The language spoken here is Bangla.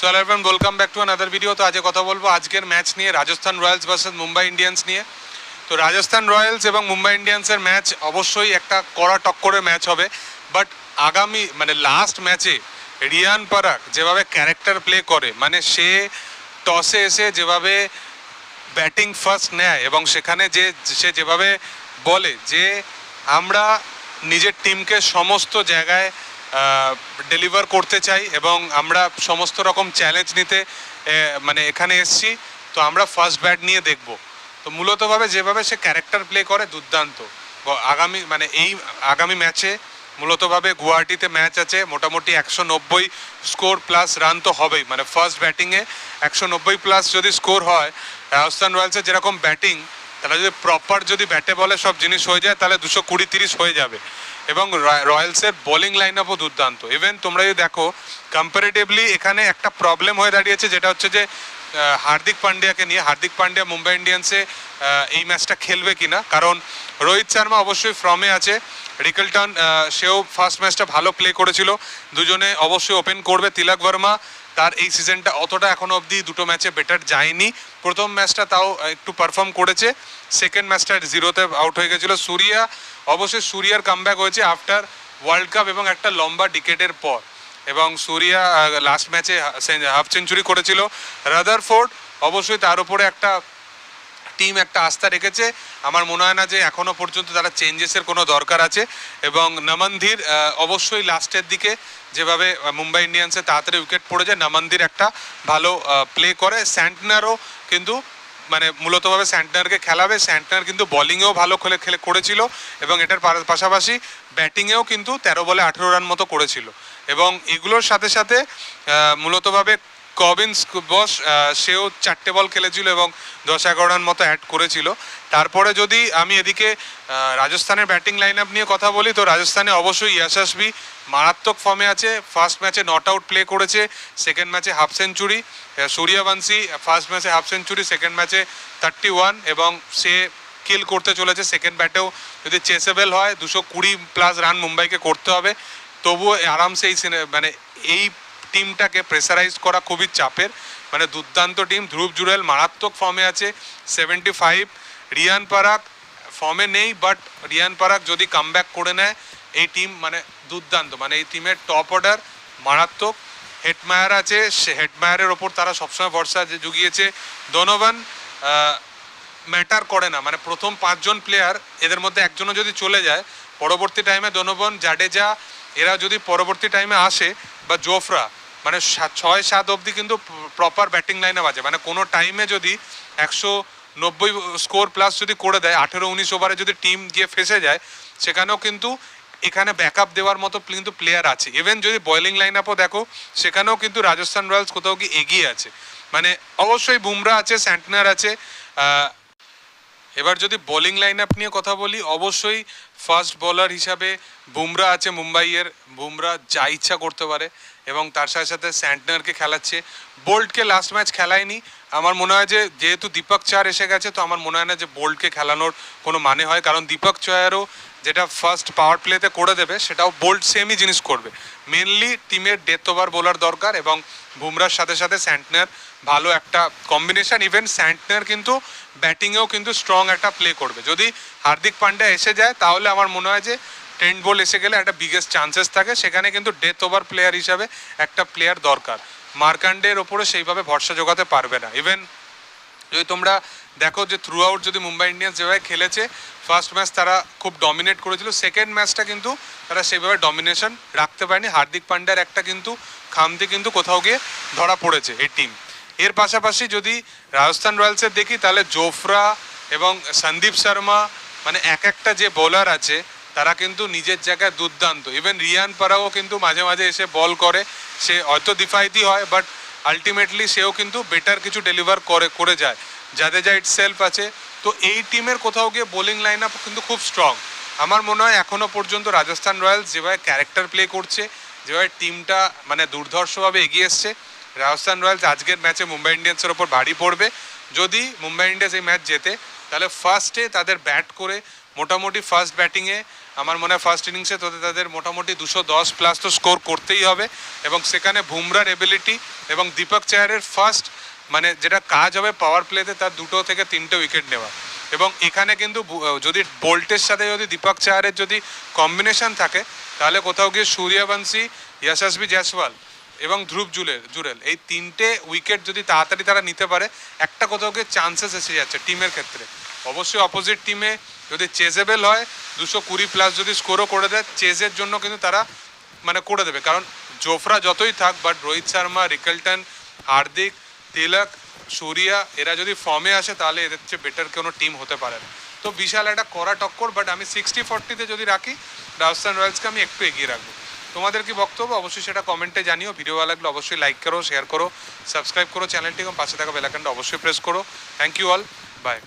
So hello everyone, welcome back to another video. তো আজকে কথা বলবো আজকের ম্যাচ নিয়ে, Rajasthan Royals versus Mumbai Indians নিয়ে। তো রাজস্থান রয়্যালস এবং মুম্বাই ইন্ডিয়ান্সের ম্যাচ অবশ্যই একটা কড়া টক্করের ম্যাচ হবে। বাট আগামী লাস্ট ম্যাচে রিয়ান পরাগ যেভাবে ক্যারেক্টার প্লে করে, সে টসে এসে যেভাবে ব্যাটিং ফার্স্ট নেয় এবং সেখানে সে যেভাবে বলে যে আমরা নিজের টিমকে সমস্ত জায়গায় ডেলিভার করতে চাই এবং আমরা সমস্ত রকম চ্যালেঞ্জ নিতে এখানে এসছি, তো আমরা ফার্স্ট ব্যাট নিয়ে দেখব। তো মূলতভাবে যেভাবে সে ক্যারেক্টার প্লে করে দুর্দান্ত। আগামী ম্যাচে মূলতভাবে গুয়াহাটিতে ম্যাচ আছে, মোটামুটি 190 স্কোর প্লাস রান তো হবেই। ফার্স্ট ব্যাটিংয়ে 190 প্লাস যদি স্কোর হয়, রাজস্থান রয়্যালসের যেরকম ব্যাটিং, তারা যদি প্রপার যদি ব্যাটে বলে সব জিনিস হয়ে যায়, তাহলে 220-30 হয়ে যাবে। এবং রয়্যালসের বোলিং লাইন আপও দুর্দান্ত। ইভেন তোমরা যদি দেখো কম্পারেটিভলি এখানে একটা প্রবলেম হয়ে দাঁড়িয়েছে, যেটা হচ্ছে যে হার্দিক পান্ডিয়াকে নিয়ে। হার্দিক পান্ডিয়া মুম্বাই ইন্ডিয়ান্সে এই ম্যাচটা খেলবে কিনা, কারণ রোহিত শর্মা অবশ্যই ফর্মে আছে, রিকেলটন সেও ফার্স্ট ম্যাচটা ভালো প্লে করেছিল, দুজনে অবশ্যই ওপেন করবে। তিলক ভার্মা তার এই সিজনটা অতটা এখনও অবধি দুটো ম্যাচে বেটার যায়নি। প্রথম ম্যাচটা তাও একটু পারফর্ম করেছে, সেকেন্ড ম্যাচটা 0-তে আউট হয়ে গেছিলো। অবশ্যই সূর্যার কামব্যাক হয়েছে আফটার ওয়ার্ল্ড কাপ এবং একটা লম্বা ডিকেডের পর, এবং সূর্যা লাস্ট ম্যাচে হাফ সেঞ্চুরি করেছিল। রাদারফোর্ড অবশ্যই তার উপরে একটা টিম একটা আস্থা রেখেছে। আমার মনে হয় না যে এখনও পর্যন্ত তারা চেঞ্জেসের কোনো দরকার আছে। এবং নমনধীর অবশ্যই লাস্টের দিকে যেভাবে মুম্বাই ইন্ডিয়ান্সে তাড়াতাড়ি উইকেট পড়ে যায়, নমনধীর একটা ভালো প্লে করে। স্যান্টনারও কিন্তু মূলতভাবে স্যান্টনারকে খেলাবে। স্যান্টনার কিন্তু বোলিংয়েও ভালো করেছিল এবং এটার পাশাপাশি ব্যাটিংয়েও কিন্তু 13 বলে 18 রান মতো করেছিল। এবং এগুলোর সাথে সাথে মূলতভাবে কবিন্স বস সেও 4টে বল খেলেছিল এবং 10-11 রান মতো অ্যাড করেছিল। তারপরে যদি আমি এদিকে রাজস্থানের ব্যাটিং লাইন আপ নিয়ে কথা বলি, তো রাজস্থানে অবশ্যই ইয়াশাসবি মারাত্মক ফর্মে আছে। ফার্স্ট ম্যাচে নট আউট প্লে করেছে, সেকেন্ড ম্যাচে হাফ সেঞ্চুরি। সূর্যবংশী ফার্স্ট ম্যাচে হাফ সেঞ্চুরি, সেকেন্ড ম্যাচে 31, এবং সে কিল করতে চলেছে। সেকেন্ড ব্যাটেও যদি চেসেবেল হয় 220 প্লাস রান মুম্বাইকে করতে হবে, তবুও আরামসে এই টিমটাকে প্রেসারাইজ করা খুবই চাপের। দুর্দান্ত টিম। ধ্রুব জুরেল মারাত্মক ফর্মে আছে, 75। রিয়ান পরাগ ফর্মে নেই, বাট রিয়ান পরাগ যদি কামব্যাক করে নেয়, এই টিম দুর্দান্ত। এই টিমের টপ অর্ডার মারাত্মক। হেটমায়ার আছে, সে হেটমায়ারের ওপর তারা সবসময় ভরসা জুগিয়েছে। ডোনোভান ম্যাটার করে না, প্রথম 5 জন প্লেয়ার, এদের মধ্যে একজনও যদি চলে যায় পরবর্তী টাইমে, ডোনোভান, জাডেজা এরা যদি পরবর্তী টাইমে আসে, বা জোফরা, 6-7 অবধি কিন্তু প্রপার ব্যাটিং লাইনে বাজে। কোনো টাইমে যদি 190 স্কোর প্লাস যদি করে দেয়, 18-19 ওভারে যদি টিম গিয়ে ফেসে যায়, সেখানেও কিন্তু এখানে ব্যাকআপ দেওয়ার মতো কিন্তু প্লেয়ার আছে। ইভেন যদি বোলিং লাইন আপও দেখো, সেখানেও কিন্তু রাজস্থান রয়্যালস কোথাও কি এগিয়ে আছে। অবশ্যই বুমরা আছে, স্যান্টনার আছে। এবার যদি বোলিং লাইন আপ নিয়ে কথা বলি, অবশ্যই ফাস্ট বোলার হিসাবে বুমরা আছে মুম্বাইয়ের। বুমরা যা ইচ্ছা করতে পারে, এবং তার সাথে সাথে স্যান্টনারকে খেলাচ্ছে। বোল্টকে লাস্ট ম্যাচ খেলায়নি। আমার মনে হয় যে যেহেতু দীপক চার এসে গেছে, তো আমার মনে হয় না যে বোল্টকে খেলানোর কোনো মানে হয়, কারণ দীপক চয়ারও যেটা ফার্স্ট পাওয়ার প্লেতে করে দেবে, সেটাও বোল্ট সেমই জিনিস করবে। মেনলি টিমের ডেথ ওভার বোলার দরকার, এবং বুমরার সাথে সাথে স্যান্টনার ভালো একটা কম্বিনেশন। ইভেন স্যান্টনার কিন্তু ব্যাটিংয়েও কিন্তু স্ট্রং একটা প্লে করবে। যদি হার্দিক পান্ডিয়া এসে যায়, তাহলে আমার মনে হয় যে ট্রেন্ট বোল্ট এসে গেলে একটা বিগেস্ট চান্সেস থাকে। সেখানে কিন্তু ডেথ ওভার প্লেয়ার হিসাবে একটা প্লেয়ার দরকার। মার্কান্ডের ওপরে সেইভাবে ভরসা জোগাতে পারবে না। ইভেন যদি তোমরা দেখো যে থ্রু আউট যদি মুম্বাই ইন্ডিয়ান্স যেভাবে খেলেছে, ফার্স্ট ম্যাচ তারা খুব ডমিনেট করেছিল, সেকেন্ড ম্যাচটা কিন্তু তারা সেইভাবে ডমিনেশন রাখতে পারেনি। হার্দিক পান্ডিয়ার একটা কিন্তু খামতি কিন্তু কোথাও গিয়ে ধরা পড়েছে এই টিম। এর পাশাপাশি যদি রাজস্থান রয়্যালসের দেখি, তাহলে জোফরা এবং সন্দীপ শর্মা, এক একটা যে বোলার আছে, তারা কিন্তু নিজের জায়গায় দুর্দান্ত। ইভেন রিয়ান পরাগও কিন্তু মাঝে মাঝে এসে বল করে, সে হয়তো দিফাইতি হয়, বাট আলটিমেটলি সেও কিন্তু বেটার কিছু ডেলিভার করে যায়। জাদেজা ইটসেলফ আছে। তো এই টিমের কোথাও গিয়ে বোলিং লাইন আপ কিন্তু খুব স্ট্রং। আমার মনে হয় এখনও পর্যন্ত রাজস্থান রয়্যালস যেভাবে ক্যারেক্টার প্লে করছে, যেভাবে টিমটা দুর্ধর্ষভাবে এগিয়ে এসছে, রাজস্থান রয়্যালস আজকের ম্যাচে মুম্বাই ইন্ডিয়ান্সের ওপর ভারী পড়বে। যদি মুম্বাই ইন্ডিয়ান্স এই ম্যাচ জেতে, তাহলে ফার্স্টে তাদের ব্যাট করে মোটামুটি ফার্স্ট ব্যাটিংয়ে আমার মনে হয় ফার্স্ট ইনিংসে তাদের মোটামুটি 210+ তো স্কোর করতেই হবে, এবং সেখানে বুমরার এবিলিটি এবং দীপক চাহারের ফার্স্ট মানে যেটা কাজ হবে পাওয়ার প্লেতে তার 2 থেকে 3টে উইকেট নেওয়া। এবং এখানে কিন্তু যদি বোল্টের সাথে যদি দীপক চাহারের যদি কম্বিনেশন থাকে, তাহলে কোথাও গিয়ে সূর্যবংশী, যশস্বী জয়সওয়াল এবং ধ্রুব জুরেল এই 3টে উইকেট যদি তাড়াতাড়ি তারা নিতে পারে, একটা কোথাও গিয়ে চান্সেস এসে যাচ্ছে টিমের ক্ষেত্রে। অবশ্যই অপোজিট টিমে যদি চেজেবল হয় 220+ যদি স্কোরও করে দেয়, চেজের জন্য কিন্তু তারা মানে করে দেবে, কারণ জোফরা যতই থাক, বাট রোহিত শর্মা, রিকেলটন, হার্দিক, তিলক, সূর্যা এরা যদি ফর্মে আসে, তাহলে এদের চেয়ে বেটার কোনো টিম হতে পারে না। তো বিশাল একটা কড়া টক্কর, বাট আমি 60-40-তে যদি রাখি রাজস্থান রয়্যালসকে আমি একটু এগিয়ে রাখবো। তোমাদের কি বক্তব্য অবশ্যই সেটা কমেন্টে জানিও। ভিডিও ভালো লাগলে অবশ্যই লাইক করো, শেয়ার করো, সাবস্ক্রাইব করো চ্যানেলটি, এবং পাশে থাকা বেল আইকনটা অবশ্যই প্রেস করো। Thank you all, by.